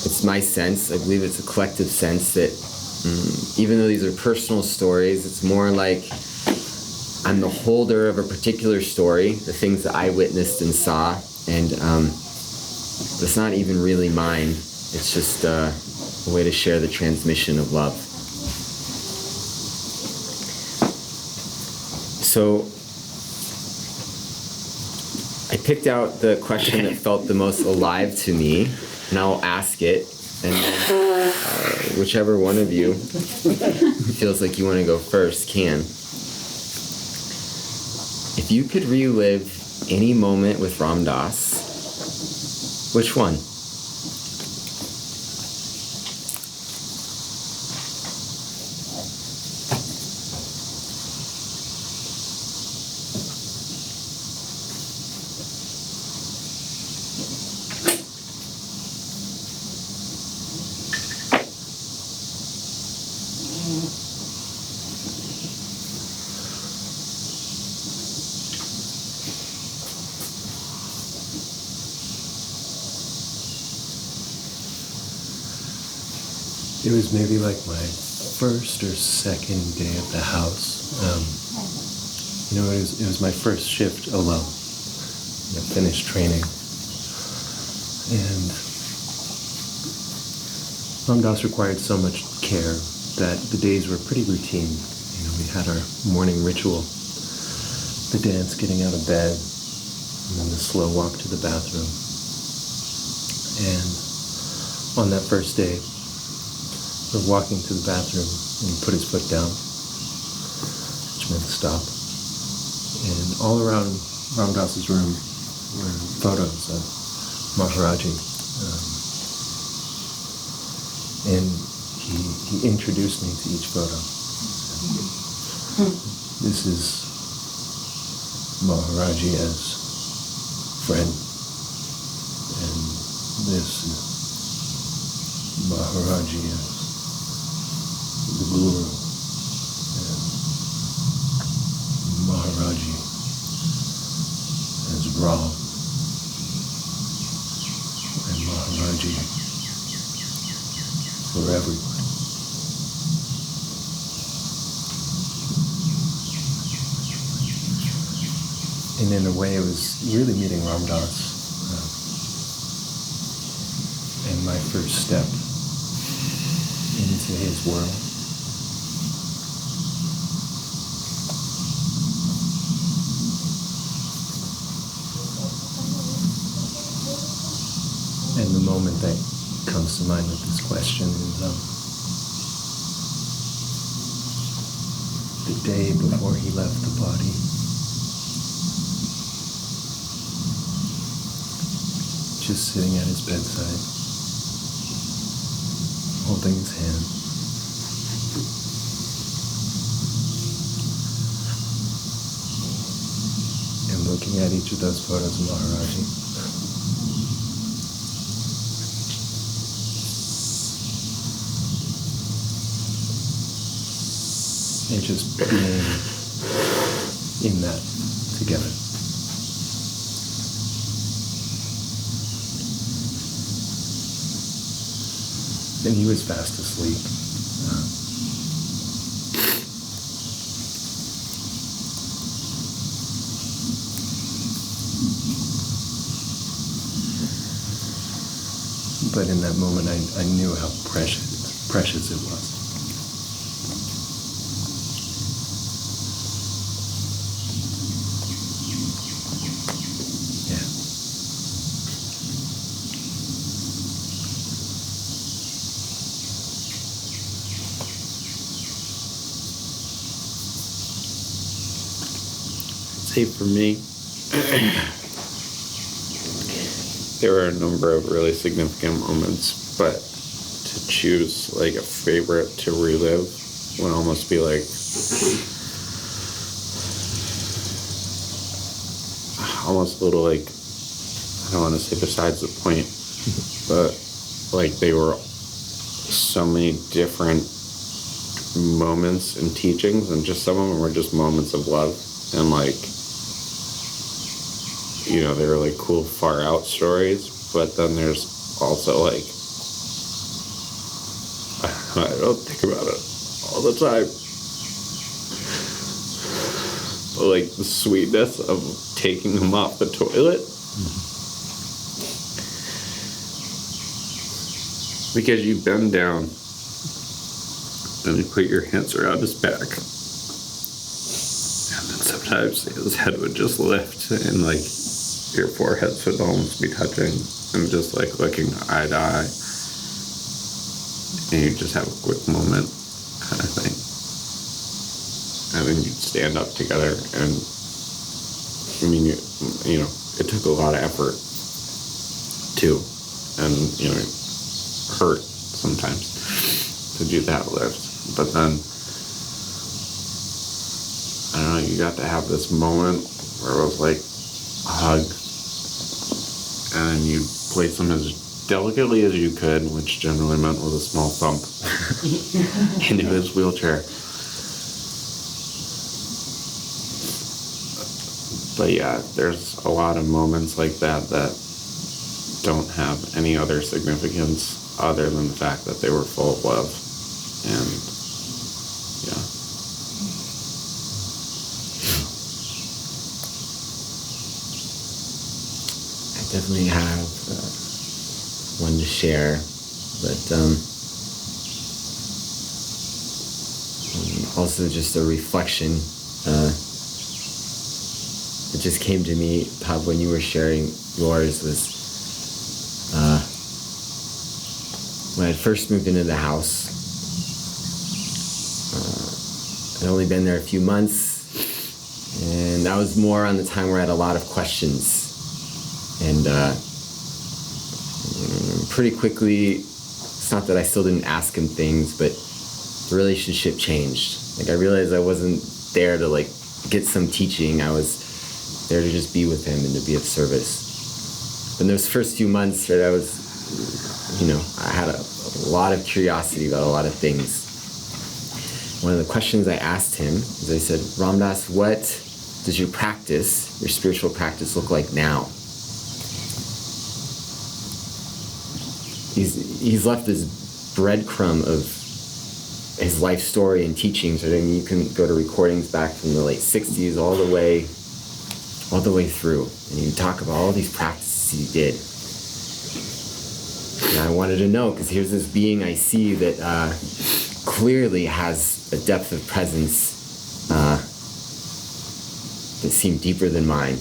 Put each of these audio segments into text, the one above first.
it's my sense, I believe it's a collective sense, that even though these are personal stories, it's more like I'm the holder of a particular story, the things that I witnessed and saw, and it's not even really mine. It's just a way to share the transmission of love. So I picked out the question that felt the most alive to me, and I'll ask it, and then whichever one of you feels like you want to go first can. If you could relive any moment with Ram Dass, which one? It was maybe like my first or second day at the house. It was my first shift alone. Finished training. And Ram Dass required so much care that the days were pretty routine. We had our morning ritual, the dance, getting out of bed, and then the slow walk to the bathroom. And on that first day, we're walking to the bathroom, and he put his foot down, which meant stop. And all around Ram Dass's room were photos of Maharaji. And he introduced me to each photo. This is Maharaji as friend, and this is Maharaji as the Guru, and Maharaji as Ram, and Maharaji for everyone. And in a way, it was really meeting Ram Dass, and my first step into his world. And the moment that comes to mind with this question is the day before he left the body. Just sitting at his bedside, holding his hand. And looking at each of those photos of Maharaji. And just being in that together. And he was fast asleep. But in that moment, I knew how precious it was. Say for me, there were a number of really significant moments, but to choose like a favorite to relive would almost be like almost a little like, I don't want to say besides the point, but like they were so many different moments and teachings, and just some of them were just moments of love, and like, they were like cool far out stories, but then there's also like I don't think about it all the time. But like the sweetness of taking him off the toilet. Because you bend down and you put your hands around his back. And then sometimes his head would just lift and like your foreheads would almost be touching and just like looking eye to eye. And you just have a quick moment kind of thing. And then you'd stand up together and I mean, you know, it took a lot of effort too. And, you know, it hurt sometimes to do that lift. But then, I don't know, you got to have this moment where it was like a hug. And then you place him as delicately as you could, which generally meant with a small thump, into his wheelchair. But yeah, there's a lot of moments like that that don't have any other significance other than the fact that they were full of love. And yeah. I definitely have one to share, but also just a reflection. It just came to me, Pav, when you were sharing yours, was when I first moved into the house. I'd only been there a few months, and that was more on the time where I had a lot of questions. And pretty quickly, it's not that I still didn't ask him things, but the relationship changed. Like, I realized I wasn't there to like get some teaching. I was there to just be with him and to be of service. In those first few months, right, I was, you know, I had a lot of curiosity about a lot of things. One of the questions I asked him is, I said, Ramdas, what does your practice, your spiritual practice, look like now? He's left this breadcrumb of his life story and teachings. I mean, you can go to recordings back from the late 60s all the way through, and you talk about all these practices he did. And I wanted to know, because here's this being I see that clearly has a depth of presence that seemed deeper than mine.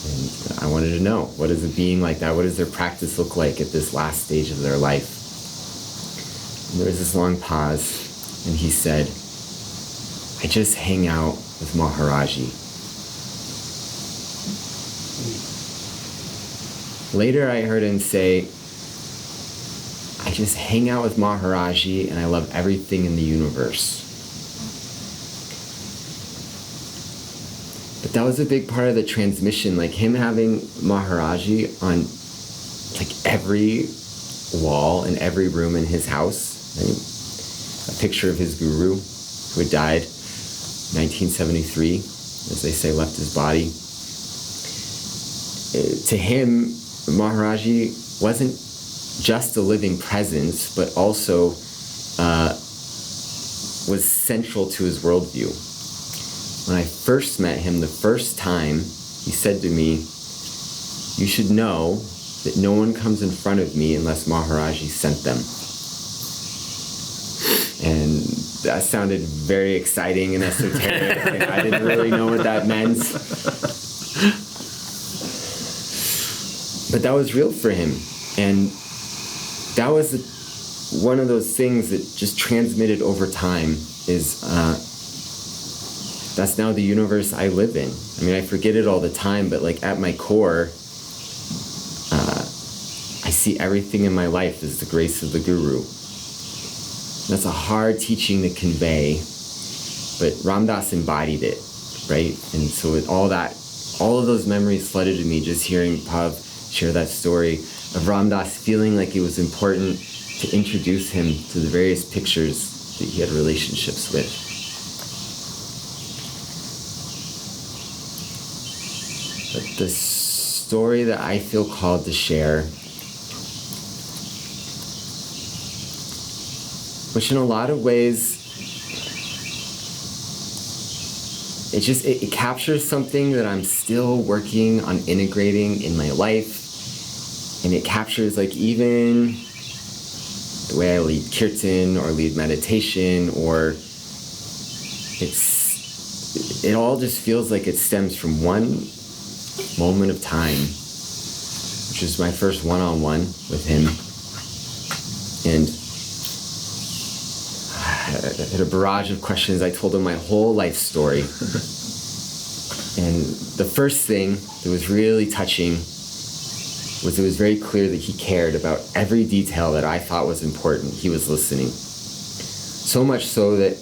And I wanted to know, what is a being like that? What does their practice look like at this last stage of their life? And there was this long pause, and he said, I just hang out with Maharaji. Later I heard him say, I just hang out with Maharaji and I love everything in the universe. But that was a big part of the transmission, like him having Maharaji on like every wall in every room in his house. Right? A picture of his guru who had died in 1973, as they say, left his body. To him, Maharaji wasn't just a living presence, but also was central to his worldview. When I first met him the first time, he said to me, you should know that no one comes in front of me unless Maharaji sent them. And that sounded very exciting and esoteric, and I didn't really know what that meant. But that was real for him. And that was one of those things that just transmitted over time, is that's now the universe I live in. I mean, I forget it all the time, but like at my core, I see everything in my life as the grace of the Guru. That's a hard teaching to convey, but Ram Dass embodied it, right? And so with all of those memories flooded to me, just hearing Pav share that story of Ram Dass feeling like it was important to introduce him to the various pictures that he had relationships with. But the story that I feel called to share which in a lot of ways, it captures something that I'm still working on integrating in my life. And it captures like even the way I lead kirtan or lead meditation, or it all just feels like it stems from one moment of time, which is my first one-on-one with him. And I had a barrage of questions. I told him my whole life story. And the first thing that was really touching was it was very clear that he cared about every detail that I thought was important. He was listening. So much so that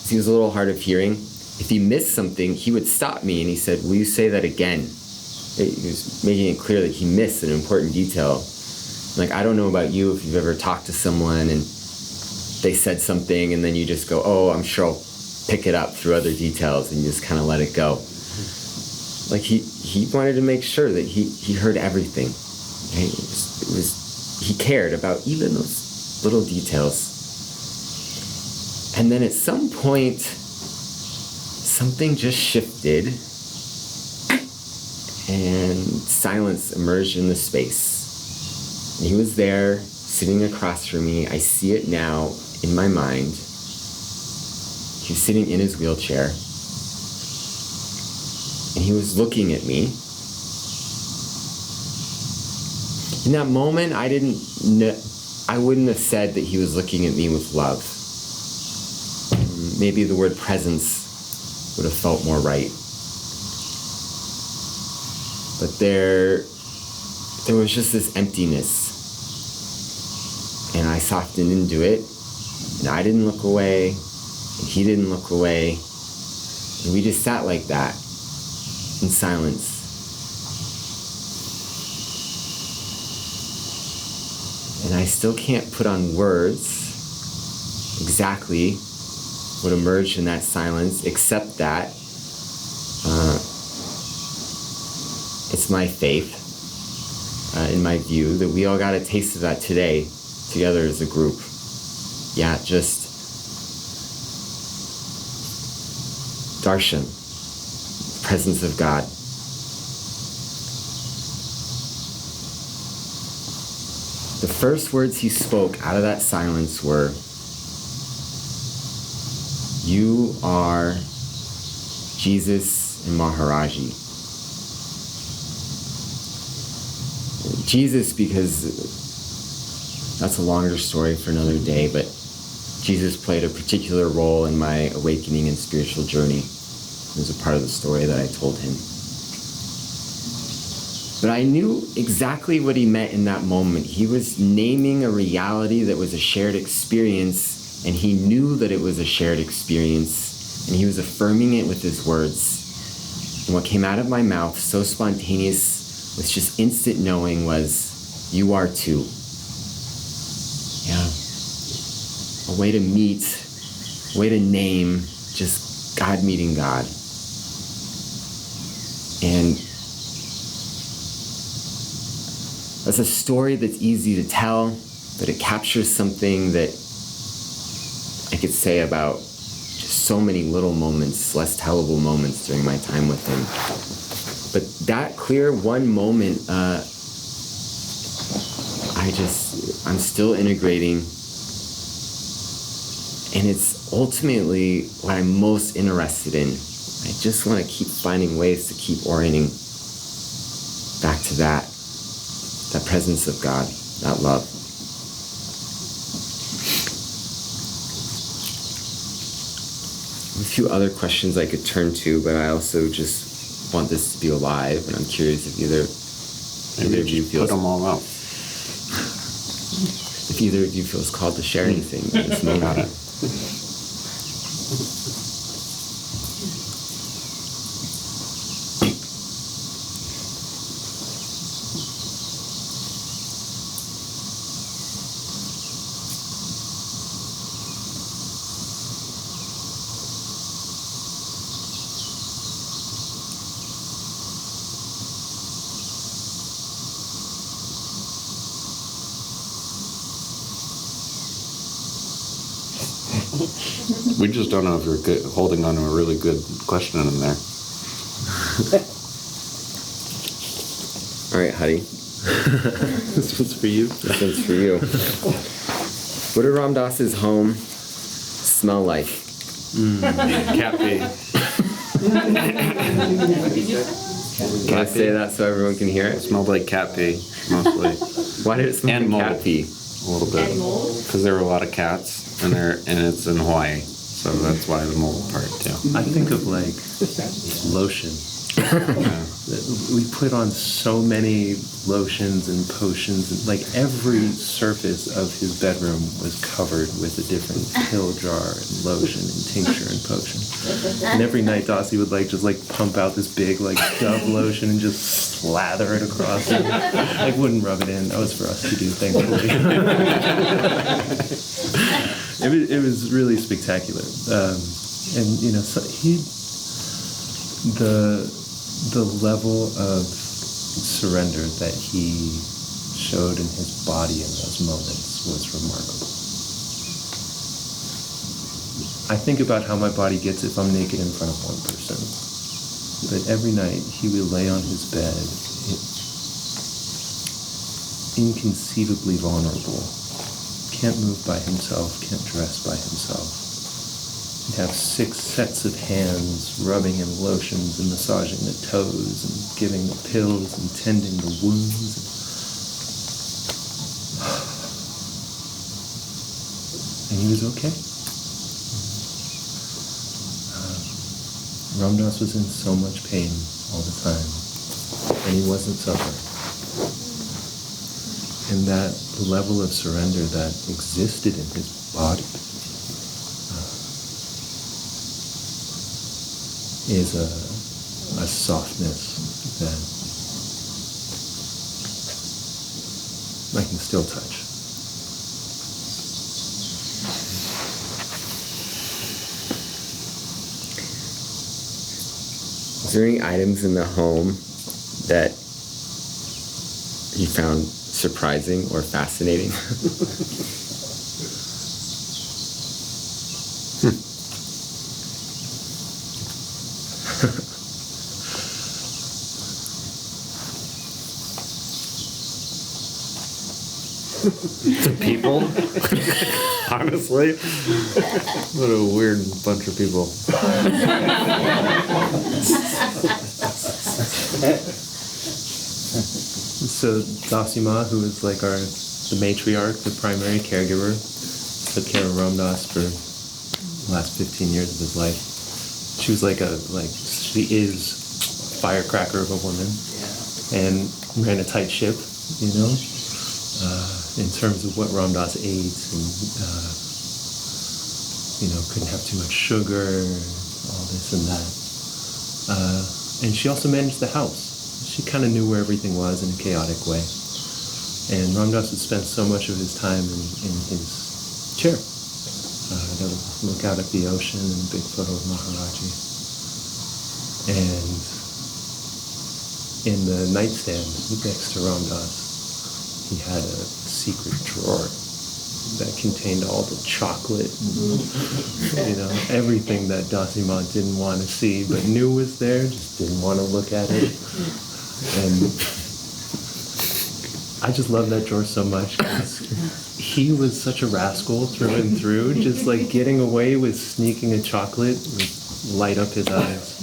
he was a little hard of hearing. If he missed something, he would stop me and he said, "Will you say that again?" He was making it clear that he missed an important detail. Like, I don't know about you if you've ever talked to someone and they said something and then you just go, "Oh, I'm sure I'll pick it up through other details," and you just kind of let it go. Like he wanted to make sure that he heard everything. Right? He cared about even those little details. And then at some point, something just shifted and silence emerged in the space. And he was there, sitting across from me. I see it now in my mind. He was sitting in his wheelchair. And he was looking at me. In that moment, I wouldn't have said that he was looking at me with love. Maybe the word presence would have felt more right. But there was just this emptiness. And I softened into it. And I didn't look away. And he didn't look away. And we just sat like that in silence. And I still can't put on words exactly what emerged in that silence, except that it's my faith, in my view, that we all got a taste of that today, together as a group. Yeah, just darshan, presence of God. The first words he spoke out of that silence were, "You are Jesus and Maharaji." Jesus, because that's a longer story for another day, but Jesus played a particular role in my awakening and spiritual journey. It was a part of the story that I told him. But I knew exactly what he meant in that moment. He was naming a reality that was a shared experience, and he knew that it was a shared experience, and he was affirming it with his words. And what came out of my mouth, so spontaneous, with just instant knowing, was, "You are too." Yeah. A way to meet, a way to name, just God meeting God. And that's a story that's easy to tell, but it captures something that I could say about just so many little moments, less tellable moments during my time with him. But that clear one moment, I'm still integrating. And it's ultimately what I'm most interested in. I just want to keep finding ways to keep orienting back to that presence of God, that love. A few other questions I could turn to, but I also just want this to be alive, and I'm curious if either of you feels... Put them all out. If either of you feels called to share anything in this moment. We just don't know if you're good, holding on to a really good question in there. All right, Huddy. This one's for you. This one's for you. What did Ram Dass's home smell like? Cat pee. Can I say that so everyone can hear It it? smelled like cat pee, mostly. Why did it smell And like mold. cat pee? A little bit. And mold? Because there were a lot of cats, and it's in Hawaii. So that's why the mold part, too. I think of like lotion. Yeah. We put on so many lotions and potions, and like every surface of his bedroom was covered with a different pill jar and lotion and tincture and potion. And every night Dossie would just pump out this big Dove lotion and just slather it across it. Wouldn't rub it in. That was for us to do, thankfully. It was really spectacular. And the level of surrender that he showed in his body in those moments was remarkable. I think about how my body gets if I'm naked in front of one person. But every night he would lay on his bed, inconceivably vulnerable, can't move by himself, can't dress by himself. He'd have 6 sets of hands rubbing in lotions and massaging the toes and giving the pills and tending the wounds. And he was okay. Ram Dass was in so much pain all the time, and he wasn't suffering. And that level of surrender that existed in his body is a softness that I can still touch. Is there any items in the home that you found surprising or fascinating? The people? Honestly? What a weird bunch of people. So Dasima, who is the matriarch, the primary caregiver, took care of Ram Dass for the last 15 years of his life. She was she is a firecracker of a woman, and ran a tight ship, in terms of what Ram Dass ate, and couldn't have too much sugar, all this and that. And she also managed the house. She kind of knew where everything was in a chaotic way. And Ram Dass would spend so much of his time in his chair. To look out at the ocean and a big photo of Maharaji. And in the nightstand next to Ram Dass, he had a secret drawer that contained all the chocolate, everything that Dasima didn't want to see but knew was there, just didn't want to look at it. And I just love that drawer so much because he was such a rascal through and through, just getting away with sneaking a chocolate would light up his eyes.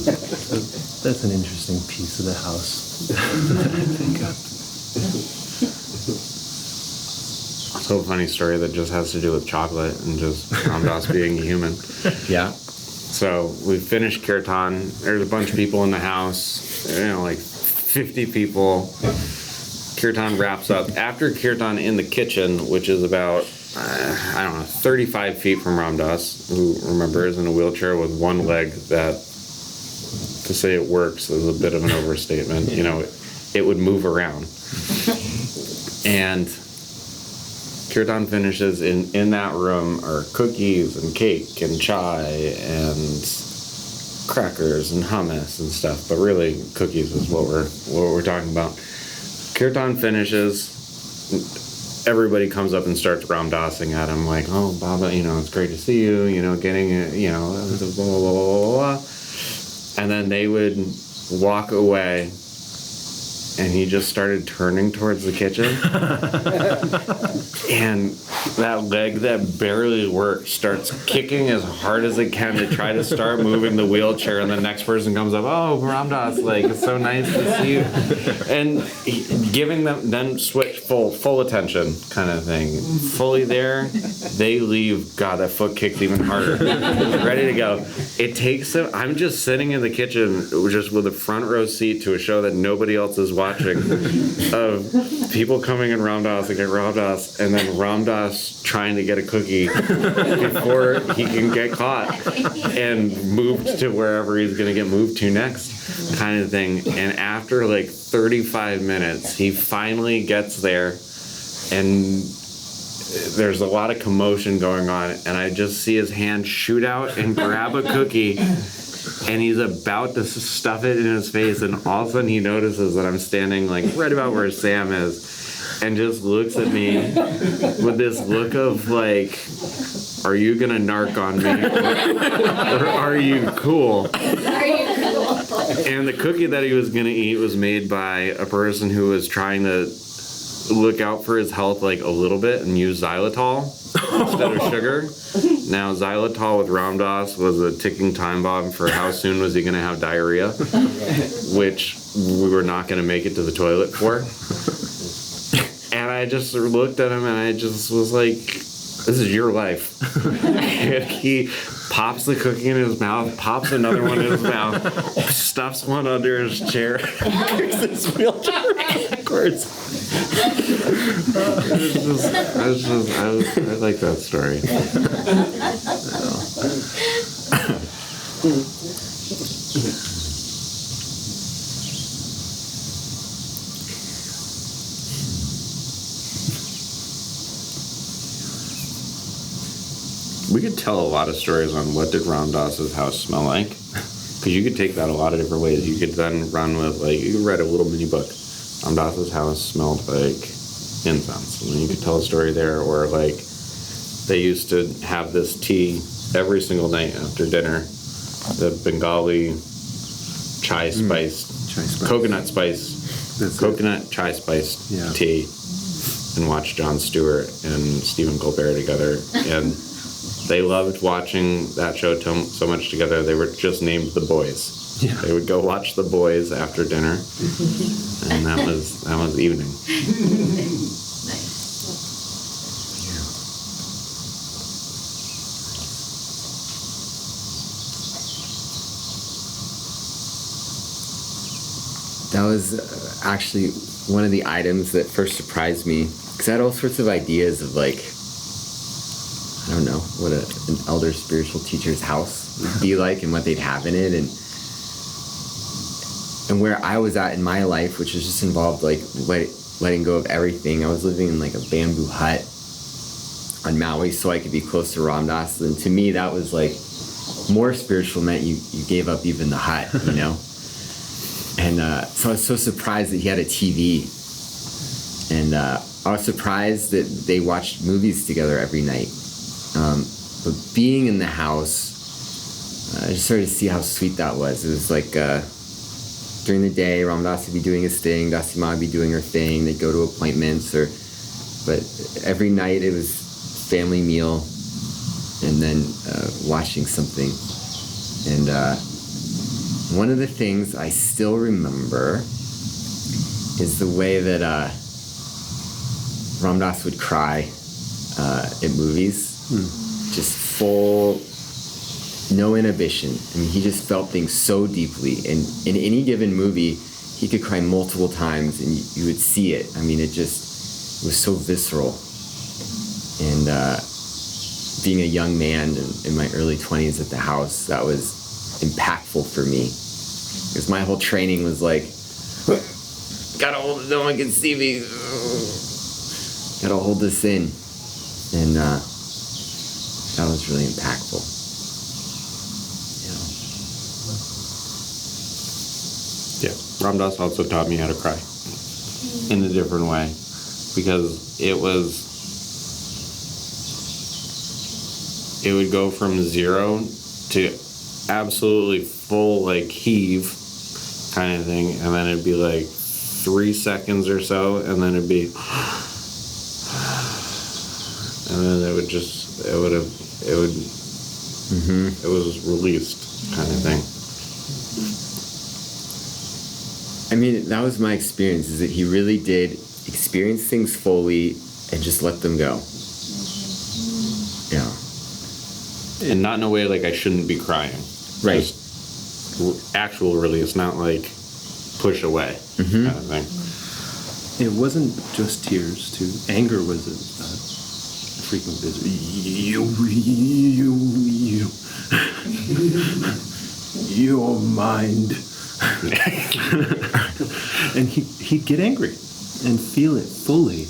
So that's an interesting piece of the house that I think of. So a funny story that just has to do with chocolate and just Ram Dass being a human. Yeah. So we finished kirtan. There's a bunch of people in the house, 50 people. Kirtan wraps up. After kirtan in the kitchen, which is about, 35 feet from Ram Dass, who, remember, is in a wheelchair with one leg that, to say it works is a bit of an overstatement. It would move around. And kirtan finishes in that room are cookies and cake and chai and crackers and hummus and stuff, but really cookies is what we're talking about. Kirtan finishes, everybody comes up and starts Ramdassing at him, like, oh, Baba, it's great to see you, getting it, blah, blah, blah, blah, blah. And then they would walk away, and he just started turning towards the kitchen. And that leg that barely works starts kicking as hard as it can to try to start moving the wheelchair, and the next person comes up, oh, Ramdas, like, it's so nice to see you. And giving them, then switch full attention kind of thing. Fully there, they leave, God, that foot kicked even harder. Ready to go. It takes them, I'm just sitting in the kitchen just with a front row seat to a show that nobody else is watching, of people coming in Ramdas and get Ramdas, and then Ramdas trying to get a cookie before he can get caught and moved to wherever he's going to get moved to next, kind of thing. And after like 35 minutes, he finally gets there, and there's a lot of commotion going on, and I just see his hand shoot out and grab a cookie, and he's about to stuff it in his face, and all of a sudden he notices that I'm standing like right about where Sam is, and just looks at me with this look of like, are you gonna narc on me, or are you cool? And the cookie that he was gonna eat was made by a person who was trying to look out for his health like a little bit and use xylitol instead of sugar. Now, xylitol with Ramdas was a ticking time bomb for how soon was he going to have diarrhea, which we were not going to make it to the toilet for. And I just looked at him and I just was like, this is your life. And he pops the cookie in his mouth, pops another one in his mouth, stuffs one under his chair, and kicks his wheelchair backwards. I like that story. We could tell a lot of stories on what did Ramdas's house smell like, because you could take that a lot of different ways. You could then run with, like, you could write a little mini book. Ramdas's house smelled like incense, and then you could tell a story there. Or like, they used to have this tea every single night after dinner, the Bengali chai spiced, coconut spice, coconut chai spiced tea, and watch Jon Stewart and Stephen Colbert together. And they loved watching that show so much together. They were just named The Boys. Yeah. They would go watch The Boys after dinner, and that was evening. That was actually one of the items that first surprised me, because I had all sorts of ideas of, like, I don't know, what an elder spiritual teacher's house would be like and what they'd have in it, and where I was at in my life, which was just involved like letting go of everything. I was living in like a bamboo hut on Maui so I could be close to Ramdas, and to me that was like more spiritual meant you gave up even the hut, you know. And so I was so surprised that he had a TV, and I was surprised that they watched movies together every night. But being in the house, I just started to see how sweet that was. It was like during the day, Ramdas would be doing his thing, Dasima would be doing her thing, they'd go to appointments, but every night it was family meal and then watching something. And one of the things I still remember is the way that Ramdas would cry at movies. Just full, no inhibition. I mean, he just felt things so deeply. And in any given movie, he could cry multiple times and you would see it. I mean, it was so visceral. And being a young man in my early 20s at the house, that was impactful for me. Because my whole training was like, gotta hold it, no one can see me. Gotta hold this in. And that was really impactful. Yeah, Ramdas also taught me how to cry in a different way. because it would go from 0 to absolutely full like heave kind of thing, and then it'd be like 3 seconds or so, and then it'd be, and then it was released kind of thing. I mean, that was my experience, is that he really did experience things fully and just let them go. Yeah. And not in a way like I shouldn't be crying. Right. Just actual release, not like push away kind of thing. It wasn't just tears, too. Anger was a freaking visitor. Your mind. And he'd get angry and feel it fully.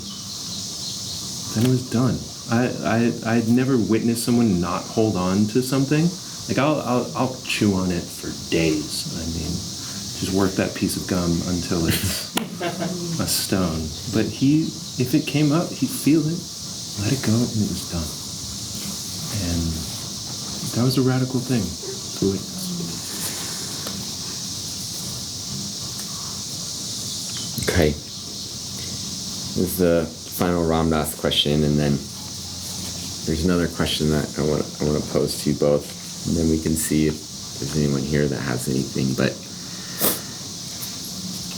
Then it was done. I'd never witnessed someone not hold on to something. Like I'll chew on it for days. I mean, just work that piece of gum until it's a stone. But if it came up, he'd feel it, let it go, and it was done. And that was a radical thing to witness. Okay. This is the final Ramdas question, and then there's another question that I want to pose to you both, and then we can see if there's anyone here that has anything. But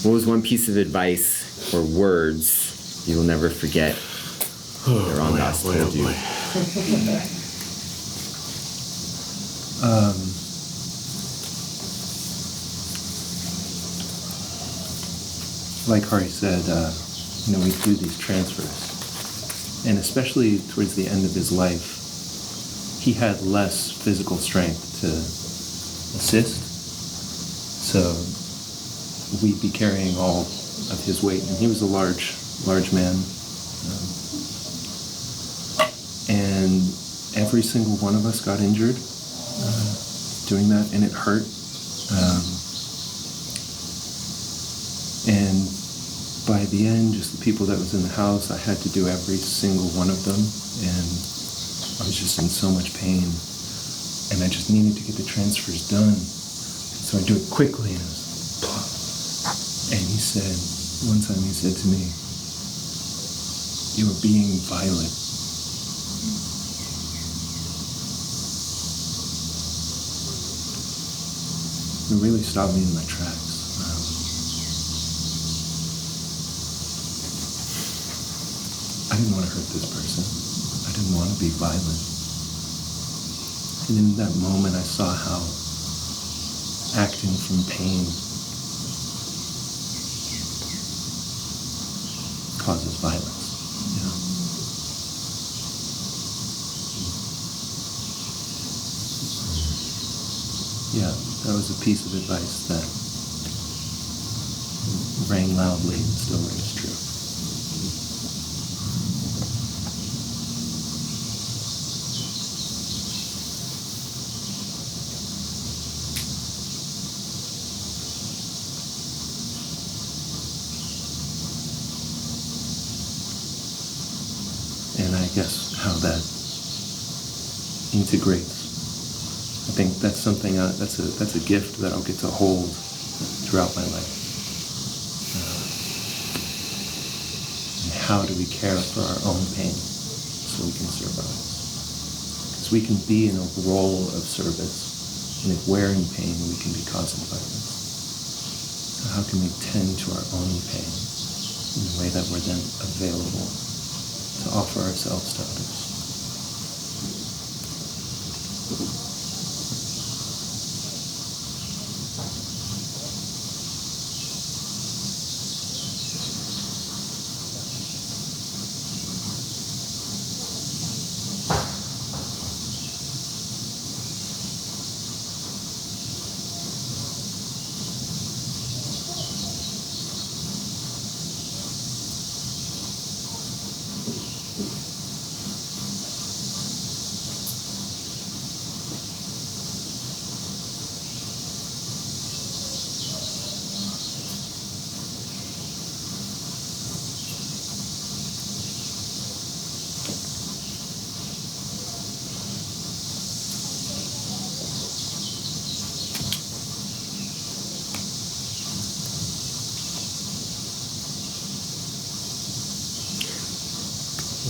what was one piece of advice or words you will never forget that Ramdas told you? Like Hari said, we do these transfers. And especially towards the end of his life, he had less physical strength to assist. So we'd be carrying all of his weight. And he was a large man. And every single one of us got injured doing that, and it hurt. And by the end, just the people that was in the house, I had to do every single one of them, and I was just in so much pain, and I just needed to get the transfers done. So I do it quickly, and it was plop. And one time he said to me, "You are being violent." It really stopped me in my tracks. I didn't want to hurt this person. I didn't want to be violent. And in that moment, I saw how acting from pain causes violence. Yeah, that was a piece of advice that rang loudly and still rings true. And I guess how that integrates. I think that's something, that's a gift that I'll get to hold throughout my life. And how do we care for our own pain so we can serve others? Because we can be in a role of service, and if we're in pain, we can be causing violence. So how can we tend to our own pain in a way that we're then available to offer ourselves to others?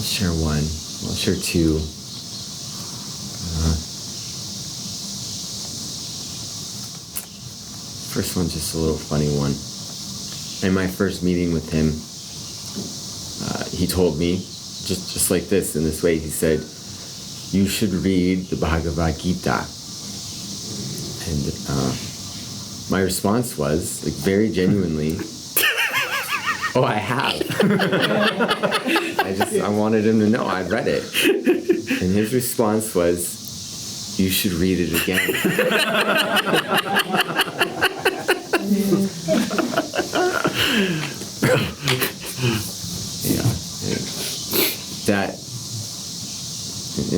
share one. I'll share two. First one's just a little funny one. In my first meeting with him, he told me, just like this, in this way, he said, you should read the Bhagavad Gita. And my response was, like, very genuinely, oh, I have. I wanted him to know I'd read it. And his response was, you should read it again.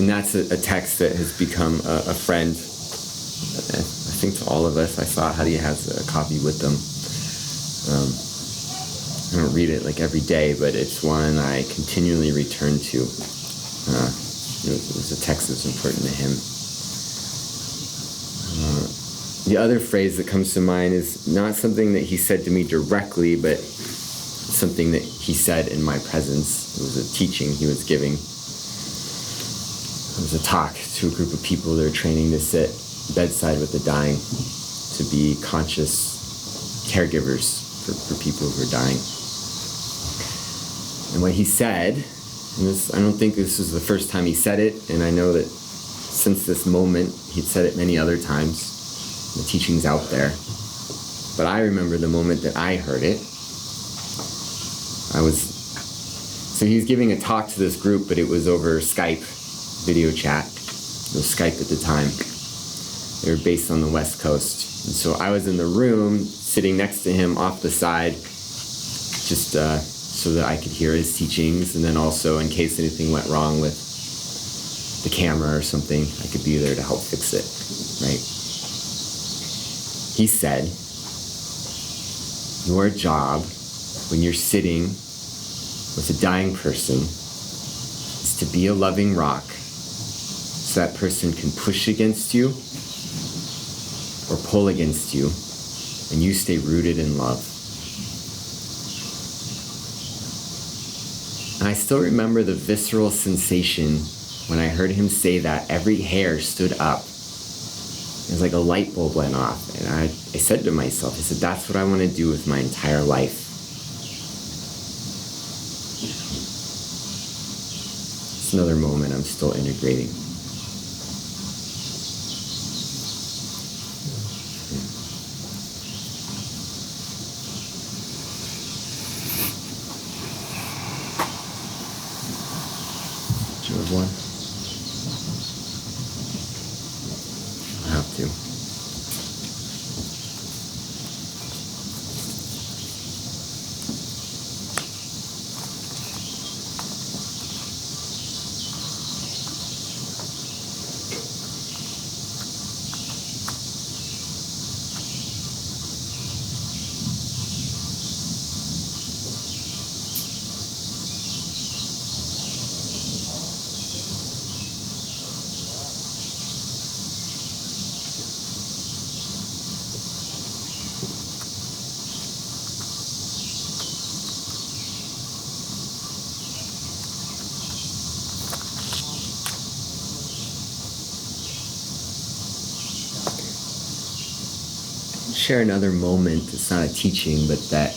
That's a text that has become a friend, I think, to all of us. I saw Hadi has a copy with them. I don't read it like every day, but it's one I continually return to. It was a text that's important to him. The other phrase that comes to mind is not something that he said to me directly, but something that he said in my presence. It was a teaching he was giving. It was a talk to a group of people that are training to sit bedside with the dying, to be conscious caregivers for people who are dying. And what he said, and this, I don't think this was the first time he said it, and I know that since this moment, he'd said it many other times. The teaching's out there. But I remember the moment that I heard it. So he was giving a talk to this group, but it was over Skype, video chat. It was Skype at the time. They were based on the West Coast. And so I was in the room, sitting next to him off the side, just so that I could hear his teachings, and then also in case anything went wrong with the camera or something, I could be there to help fix it, right? He said, your job when you're sitting with a dying person is to be a loving rock so that person can push against you or pull against you, and you stay rooted in love. And I still remember the visceral sensation when I heard him say that. Every hair stood up. It was like a light bulb went off. And I said to myself, I said, that's what I want to do with my entire life. It's another moment I'm still integrating. Do you have one? I have to. Share another moment. It's not a teaching, but that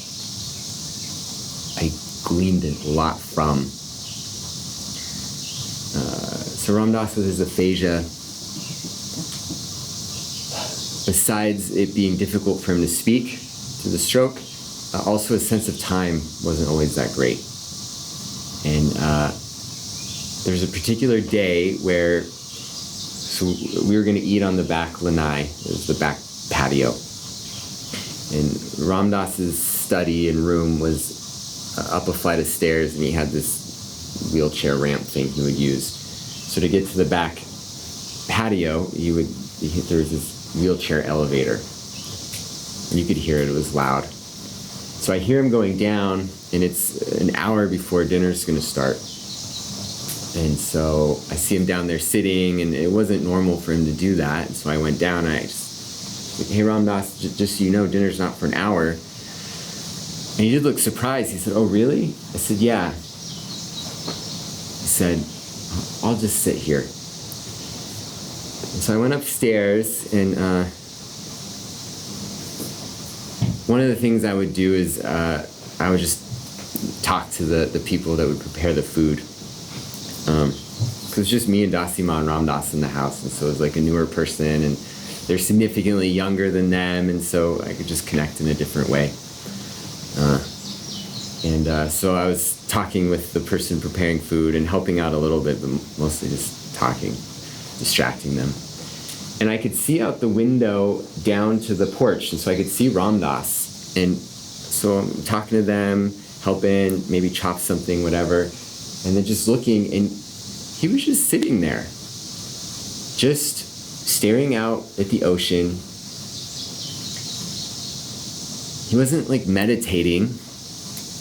I gleaned a lot from. So Ram Dass with his aphasia, besides it being difficult for him to speak to the stroke, also his sense of time wasn't always that great. And there's a particular day where, so we were going to eat on the back lanai, it was the back patio. And Ram Dass's study and room was up a flight of stairs, and he had this wheelchair ramp thing he would use. So to get to the back patio, there was this wheelchair elevator. And you could hear it was loud. So I hear him going down, and it's an hour before dinner's going to start. And so I see him down there sitting, and it wasn't normal for him to do that. And so I went down, and I just, hey, Ram Dass, just so you know, dinner's not for an hour. And he did look surprised. He said, oh, really? I said, yeah. I said, I'll just sit here. And so I went upstairs, and one of the things I would do is I would just talk to the people that would prepare the food. Because it's just me and Dasima and Ramdas in the house, and so it was like a newer person, and they're significantly younger than them, and so I could just connect in a different way. So I was talking with the person preparing food and helping out a little bit, but mostly just talking, distracting them. And I could see out the window down to the porch, and so I could see Ramdas. And so I'm talking to them, helping, maybe chop something, whatever, and then just looking, and he was just sitting there, just staring out at the ocean. He wasn't like meditating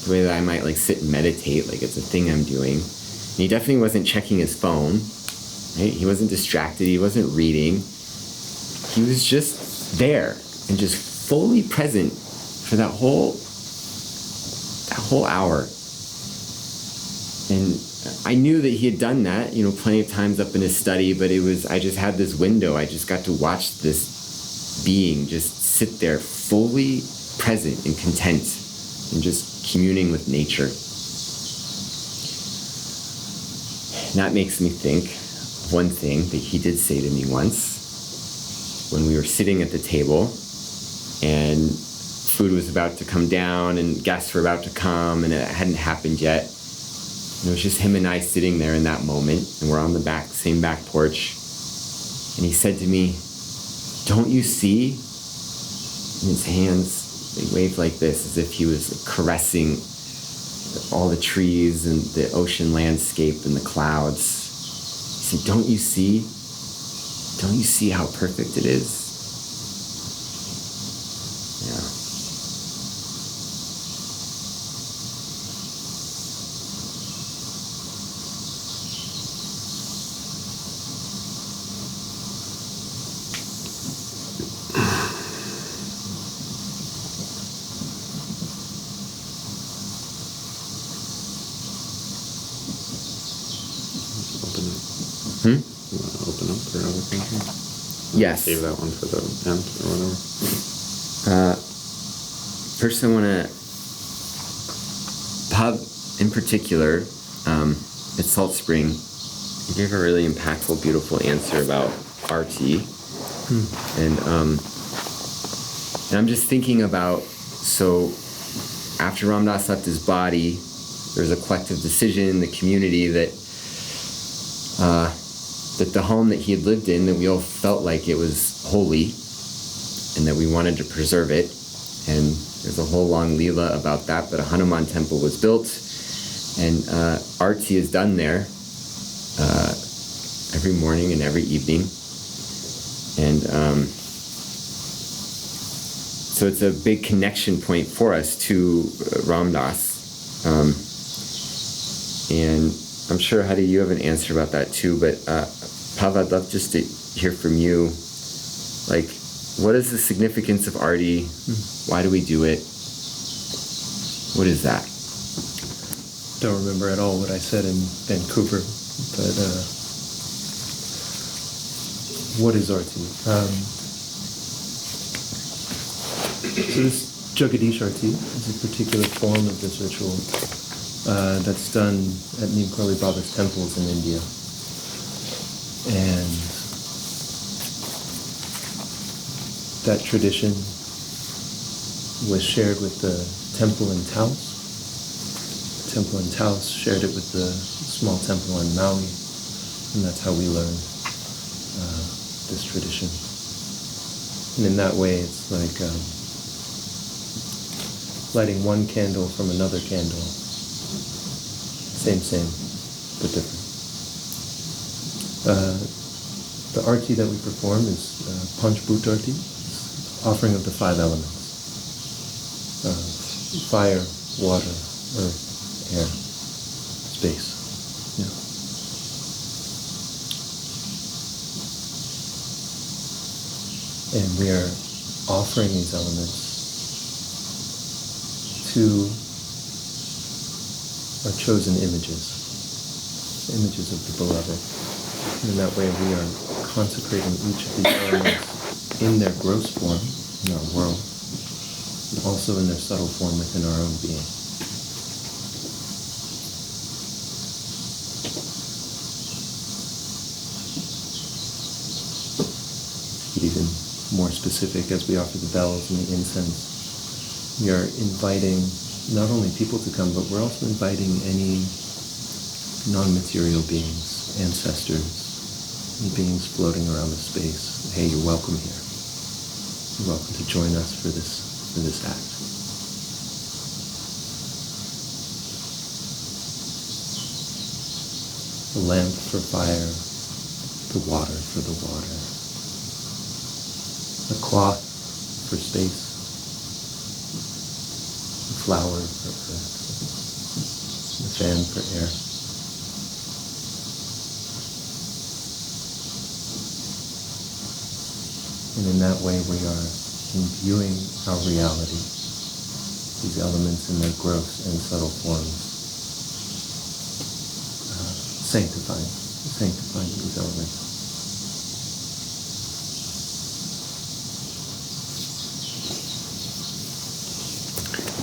the way that I might like sit and meditate, like it's a thing I'm doing. And he definitely wasn't checking his phone, right? He wasn't distracted, he wasn't reading. He was just there and just fully present for that whole hour. And I knew that he had done that, plenty of times up in his study, but I just had this window. I just got to watch this being just sit there fully present and content and just communing with nature. And that makes me think of one thing that he did say to me once when we were sitting at the table and food was about to come down and guests were about to come and it hadn't happened yet. And it was just him and I sitting there in that moment, and we're on the same back porch. And he said to me, "Don't you see?" And his hands, they waved like this, as if he was caressing all the trees and the ocean landscape and the clouds. He said, "Don't you see? Don't you see how perfect it is?" Yeah. You want to open up for other thinking? Yes. Save that one for the end or whatever. First, I want to, Pav in particular, at Salt Spring, he gave a really impactful, beautiful answer about RT. And I'm just thinking about, so after Ramdas left his body, there was a collective decision in the community that the home that he had lived in, that we all felt like it was holy and that we wanted to preserve it. And there's a whole long Leela about that, but a Hanuman temple was built, and Arti is done there every morning and every evening. And so it's a big connection point for us to Ramdas. And I'm sure, Hadi, you have an answer about that too, but Pav, I'd love just to hear from you. Like, what is the significance of Arti? Why do we do it? What is that? Don't remember at all what I said in Vancouver, but what is Arti? So this Jagadish Arti is a particular form of this ritual that's done at Neem Karoli Baba's temples in India. And that tradition was shared with the temple in Taos. The temple in Taos shared it with the small temple in Maui, and that's how we learned this tradition. And in that way, it's like lighting one candle from another candle. Same, but different. The arti that we perform is Panchbhut Arti, offering of the 5 elements. Fire, water, earth, air, space. Yeah. And we are offering these elements to our chosen images. images of the beloved. And in that way, we are consecrating each of these elements in their gross form in our world, and also in their subtle form within our own being. Even more specific, as we offer the bells and the incense, we are inviting not only people to come, but we're also inviting any non-material beings, ancestors, any beings floating around the space. Hey, you're welcome here. You're welcome to join us for this act. The lamp for fire, the water for the water, the cloth for space, the flower for earth, the fan for air. And in that way we are imbuing our reality, these elements in their gross and subtle forms, sanctifying these elements.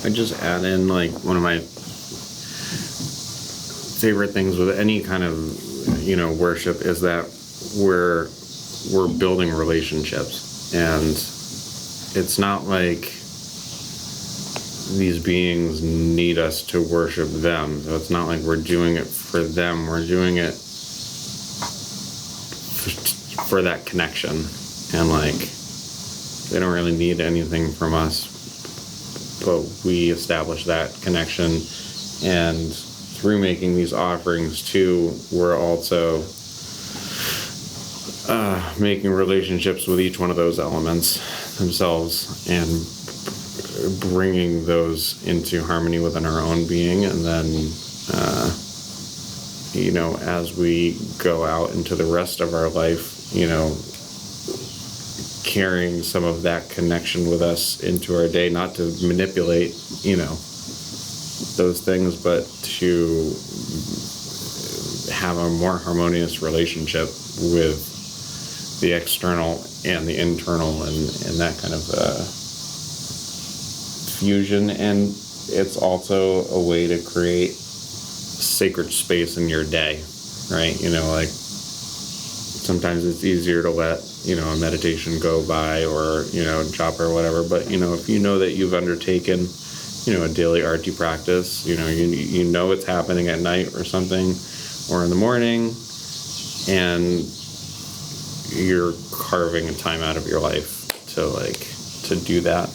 I just add in, like, one of my favorite things with any kind of, worship is that we're building relationships, and it's not like these beings need us to worship them. So it's not like we're doing it for them. We're doing it for that connection, and like they don't really need anything from us, but we establish that connection, and through making these offerings too, we're also making relationships with each one of those elements themselves and bringing those into harmony within our own being. And then as we go out into the rest of our life, carrying some of that connection with us into our day, not to manipulate, those things, but to have a more harmonious relationship with the external and the internal, and that kind of fusion. And it's also a way to create sacred space in your day, right? Like sometimes it's easier to let a meditation go by, or job or whatever, but if you know that you've undertaken a daily arti practice, you know it's happening at night or something, or in the morning, and you're carving a time out of your life to do that.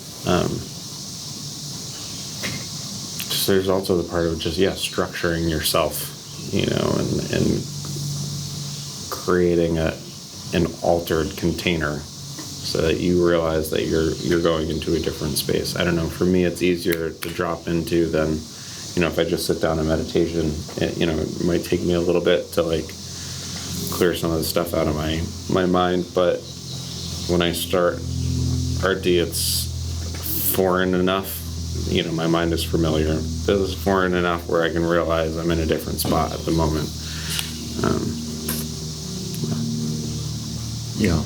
So there's also the part of just structuring yourself, and creating an altered container so that you realize that you're going into a different space. I don't know, for me it's easier to drop into than if I just sit down in meditation. It might take me a little bit to clear some of the stuff out of my mind, but when I start arti, it's foreign enough, my mind is familiar. This is foreign enough where I can realize I'm in a different spot at the moment. Yeah.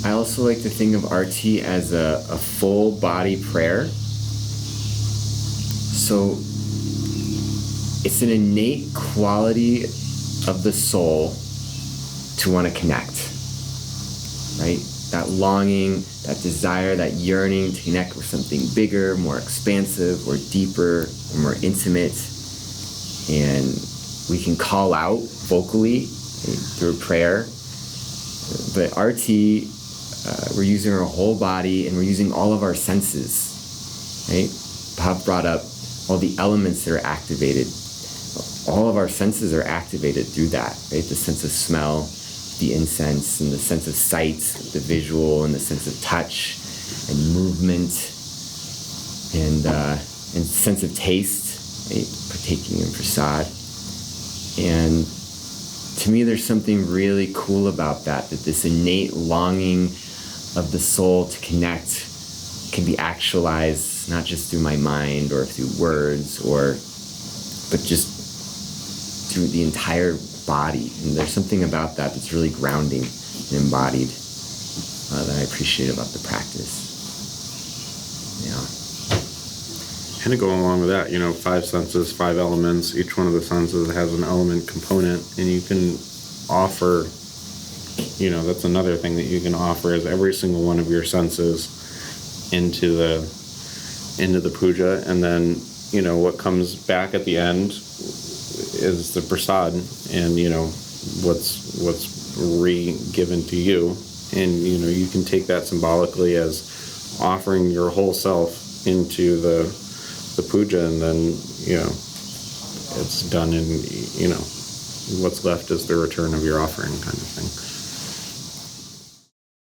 I also like to think of arti as a full body prayer. So it's an innate quality of the soul to want to connect, right? That longing, that desire, that yearning to connect with something bigger, more expansive, or deeper, or more intimate. And we can call out vocally through prayer. But arti, we're using our whole body, and we're using all of our senses, right? Pav brought up all the elements that are activated. All of our senses are activated through that, right? The sense of smell, the incense, and the sense of sight, the visual, and the sense of touch and movement, and sense of taste, right? Partaking in prasad. And to me, there's something really cool about that this innate longing of the soul to connect can be actualized not just through my mind or through words, but just through the entire body. And there's something about that that's really grounding and embodied that I appreciate about the practice. Yeah. And to go along with that, 5 senses, 5 elements. Each one of the senses has an element component, and you can offer, that's another thing that you can offer, is every single one of your senses into the puja, and then what comes back at the end is the prasad, and what's re-given to you, and you can take that symbolically as offering your whole self into the puja, and then it's done, and what's left is the return of your offering, kind of thing.